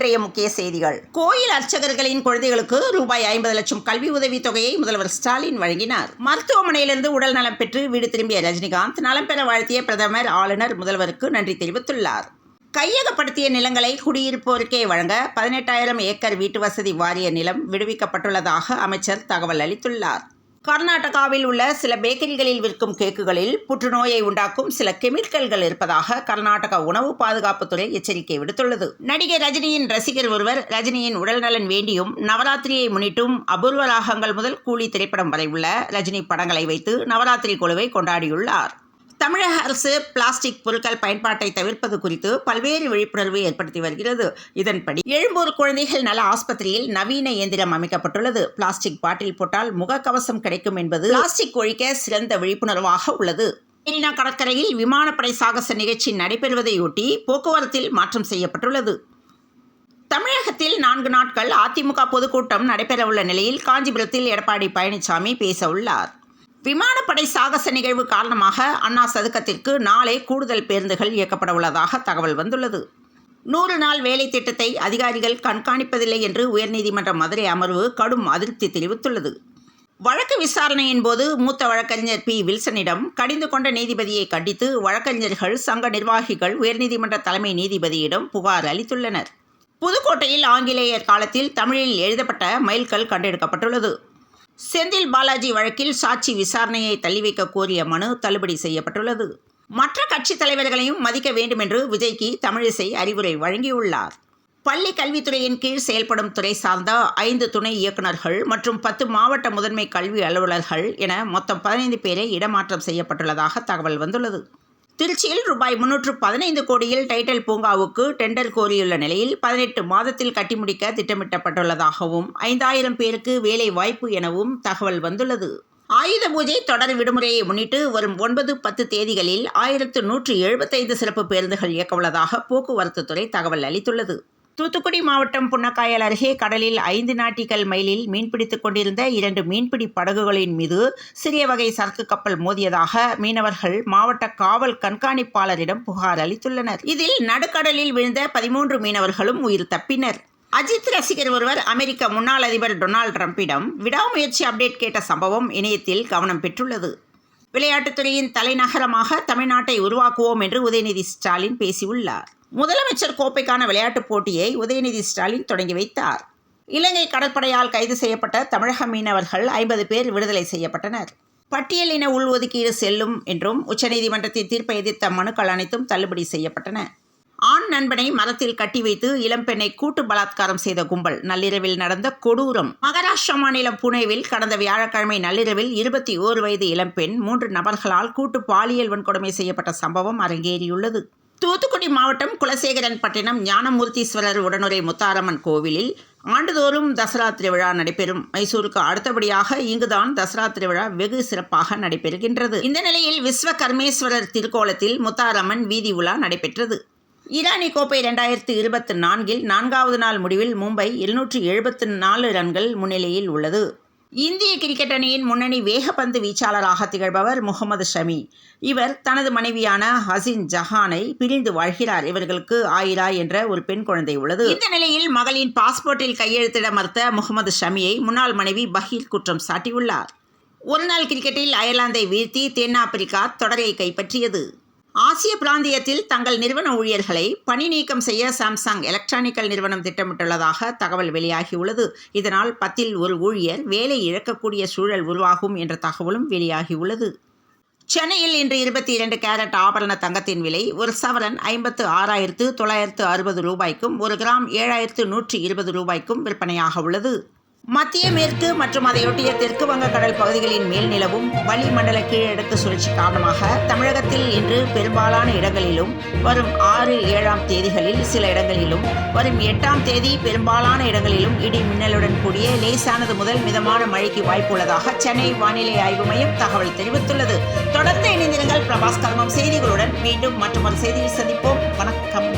இன்றைய முக்கிய செய்திகள். கோயில் அர்ச்சகர்களின் குழந்தைகளுக்கு ரூபாய் 50 லட்சம் கல்வி உதவித் தொகையை முதல்வர் ஸ்டாலின் வழங்கினார். மருத்துவமனையிலிருந்து உடல் நலம் பெற்று வீடு திரும்பிய ரஜினிகாந்த் நலம் பெற வாழ்த்திய பிரதமர், ஆளுநர், முதல்வருக்கு நன்றி தெரிவித்துள்ளார். கையகப்படுத்திய நிலங்களை குடியிருப்போருக்கே வழங்க 18,000 ஏக்கர் வீட்டு வசதி வாரிய நிலம் விடுவிக்கப்பட்டுள்ளதாக அமைச்சர் தகவல் அளித்துள்ளார். கர்நாடகாவில் உள்ள சில பேக்கரிகளில் விற்கும் கேக்குகளில் புற்றுநோயை உண்டாக்கும் சில கெமிக்கல்கள் இருப்பதாக கர்நாடக உணவு பாதுகாப்புத்துறை எச்சரிக்கை விடுத்துள்ளது. நடிகர் ரஜினியின் ரசிகர் ஒருவர் ரஜினியின் உடல்நலன் வேண்டியும் நவராத்திரியை முன்னிட்டும் அபூர்வ ராகங்கள் முதல் கூலி திரைப்படம் வரை உள்ள ரஜினி படங்களை வைத்து நவராத்திரி குழுவை கொண்டாடியுள்ளார். தமிழக அரசு பிளாஸ்டிக் பொருட்கள் பயன்பாட்டை தவிர்ப்பது குறித்து பல்வேறு விழிப்புணர்வு ஏற்படுத்தி வருகிறது. இதன்படி எழும்பூர் குழந்தைகள் நல ஆஸ்பத்திரியில் நவீன இயந்திரம் அமைக்கப்பட்டுள்ளது. பிளாஸ்டிக் பாட்டில் போட்டால் முகக்கவசம் கிடைக்கும் என்பது பிளாஸ்டிக் ஒழிக்க சிறந்த விழிப்புணர்வாக உள்ளது. மெரினா கடற்கரையில் விமானப்படை சாகச நிகழ்ச்சி நடைபெறுவதையொட்டி போக்குவரத்தில் மாற்றம் செய்யப்பட்டுள்ளது. தமிழகத்தில் 4 நாட்கள் அதிமுக பொதுக்கூட்டம் நடைபெறவுள்ள நிலையில் காஞ்சிபுரத்தில் எடப்பாடி பழனிசாமி பேச உள்ளார். விமானப்படை சாகச நிகழ்வு காரணமாக அண்ணா சதுக்கத்திற்கு நாளை கூடுதல் பேருந்துகள் இயக்கப்பட உள்ளதாக தகவல் வந்துள்ளது. 100 நாள் வேலை திட்டத்தை அதிகாரிகள் கண்காணிப்பதில்லை என்று உயர்நீதிமன்ற மதுரை அமர்வு கடும் அதிருப்தி தெரிவித்துள்ளது. வழக்கு விசாரணையின் போது மூத்த வழக்கறிஞர் பி. வில்சனிடம் கடிந்து கொண்ட நீதிபதியை கண்டித்து வழக்கறிஞர்கள் சங்க நிர்வாகிகள் உயர்நீதிமன்ற தலைமை நீதிபதியிடம் புகார் அளித்துள்ளனர். புதுக்கோட்டையில் ஆங்கிலேயர் காலத்தில் தமிழில் எழுதப்பட்ட மைல்கல் கண்டெடுக்கப்பட்டுள்ளது. செந்தில் பாலாஜி வழக்கில் சாட்சி விசாரணையை தள்ளி வைக்க கோரிய மனு தள்ளுபடி செய்யப்பட்டுள்ளது. மற்ற கட்சித் தலைவர்களையும் மதிக்க வேண்டும் என்று விஜய்க்கு தமிழிசை அறிவுரை வழங்கியுள்ளார். பள்ளி கல்வித்துறையின் கீழ் செயல்படும் துறை சார்ந்த 5 துணை இயக்குநர்கள் மற்றும் 10 மாவட்ட முதன்மை கல்வி அலுவலர்கள் என மொத்தம் 15 பேரை இடமாற்றம் செய்யப்பட்டுள்ளதாக தகவல் வந்துள்ளது. திருச்சியில் ரூபாய் 315 கோடியில் டைட்டல் பூங்காவுக்கு டெண்டர் கோரியுள்ள நிலையில் 18 மாதத்தில் கட்டி முடிக்க திட்டமிட்டப்பட்டுள்ளதாகவும் 5,000 பேருக்கு வேலை வாய்ப்பு எனவும் தகவல் வந்துள்ளது. ஆயுத பூஜை தொடர் விடுமுறையை முன்னிட்டு வரும் 9, 10 தேதிகளில் 1175 சிறப்பு பேருந்துகள் இயக்கவுள்ளதாக போக்குவரத்து துறை தகவல் அளித்துள்ளது. தூத்துக்குடி மாவட்டம் புன்னக்காயல் அருகே கடலில் 5 நாட்டிக்கல் மைலில் மீன்பிடித்துக் கொண்டிருந்த 2 மீன்பிடி படகுகளின் மீது சிறிய வகை சரக்கு கப்பல் மோதியதாக மீனவர்கள் மாவட்ட காவல் கண்காணிப்பாளரிடம் புகார் அளித்துள்ளனர். இதில் நடுக்கடலில் விழுந்த 13 மீனவர்களும் உயிர் தப்பினர். அஜித் ரசிகர் ஒருவர் அமெரிக்க முன்னாள் அதிபர் டொனால்டு டிரம்பிடம் விடாமுயற்சி அப்டேட் கேட்ட சம்பவம் இணையத்தில் கவனம் பெற்றுள்ளது. விளையாட்டுத்துறையின் தலைநகரமாக தமிழ்நாட்டை உருவாக்குவோம் என்று உதயநிதி ஸ்டாலின் பேசியுள்ளார். முதலமைச்சர் கோப்பைக்கான விளையாட்டுப் போட்டியை உதயநிதி ஸ்டாலின் தொடங்கி வைத்தார். இலங்கை கடற்படையால் கைது செய்யப்பட்ட தமிழக மீனவர்கள் 50 பேர் விடுதலை செய்யப்பட்டனர். பட்டியலின உள்ஒதுக்கீடு செல்லும் என்றும் உச்சநீதிமன்றத்தின் தீர்ப்பை எதிர்த்த மனுக்கள் அனைத்தும் தள்ளுபடி செய்யப்பட்டன. ஆண் நண்பனை மரத்தில் கட்டி வைத்து இளம்பெண்ணை கூட்டு பலாத்காரம் செய்த கும்பல் நள்ளிரவில் நடந்த கொடூரம். மகாராஷ்டிரா மாநிலம் புனேவில் கடந்த வியாழக்கிழமை நள்ளிரவில் 21 வயது இளம்பெண் 3 நபர்களால் கூட்டு பாலியல் வன்கொடுமை செய்யப்பட்ட சம்பவம் அரங்கேறியுள்ளது. தூத்துக்குடி மாவட்டம் குலசேகரன்பட்டினம் ஞானமூர்த்தீஸ்வரர் உடனுரை முத்தாரம்மன் கோவிலில் ஆண்டுதோறும் தசரா திருவிழா நடைபெறும். மைசூருக்கு அடுத்தபடியாக இங்குதான் தசரா திருவிழா வெகு சிறப்பாக நடைபெறுகின்றது. இந்த நிலையில் விஸ்வகர்மேஸ்வரர் திருக்கோலத்தில் முத்தாரம்மன் வீதி உலா நடைபெற்றது. ஈரானி கோப்பை 2024 4வது நாள் முடிவில் மும்பை 774 ரன்கள் முன்னிலையில் உள்ளது. இந்திய கிரிக்கெட் அணியின் முன்னணி வேகப்பந்து வீச்சாளராக திகழ்பவர் முகமது ஷமி. இவர் தனது மனைவியான ஹசின் ஜஹானை பிரிந்து வாழ்கிறார். இவர்களுக்கு ஆயிரா என்ற ஒரு பெண் குழந்தை உள்ளது. இந்த நிலையில் மகளின் பாஸ்போர்ட்டில் கையெழுத்திட மறுத்த முகமது ஷமியை முன்னாள் மனைவி பஹீர் குற்றம் சாட்டியுள்ளார். ஒருநாள் கிரிக்கெட்டில் அயர்லாந்தை வீழ்த்தி தென்னாப்பிரிக்கா தொடரை கைப்பற்றியது. ஆசிய பிராந்தியத்தில் தங்கள் நிறுவன ஊழியர்களை பணி நீக்கம் செய்ய சாம்சங் எலக்ட்ரானிக்கல் நிறுவனம் திட்டமிட்டுள்ளதாக தகவல் வெளியாகியுள்ளது. இதனால் 10 இல் 1 ஊழியர் வேலை இழக்கக்கூடிய சூழல் உருவாகும் என்ற தகவலும் வெளியாகியுள்ளது. சென்னையில் இன்று 22 கேரட் ஆபரண தங்கத்தின் விலை ஒரு சவரன் 56,960 ரூபாய்க்கும் 1 கிராம் 7,120 ரூபாய்க்கும் விற்பனையாக உள்ளது. மத்திய மேற்கு மற்றும் அதையொட்டிய தெற்கு வங்கக்கடல் பகுதிகளின் மேல் நிலவும் வளிமண்டல கீழடுக்கு சுழற்சி காரணமாக தமிழகத்தில் இன்று பெரும்பாலான இடங்களிலும் வரும் 6, 7ஆம் தேதிகளில் சில இடங்களிலும் வரும் 8ஆம் தேதி பெரும்பாலான இடங்களிலும் இடி மின்னலுடன் கூடிய லேசானது முதல் மிதமான மழைக்கு வாய்ப்புள்ளதாக சென்னை வானிலை ஆய்வு மையம் தகவல் தெரிவித்துள்ளது. தொடர்ந்து இணைந்திருங்கள் பிரபாஸ் கர்மம் செய்திகளுடன். மீண்டும் மற்றொரு செய்தியில் சந்திப்போம். வணக்கம்.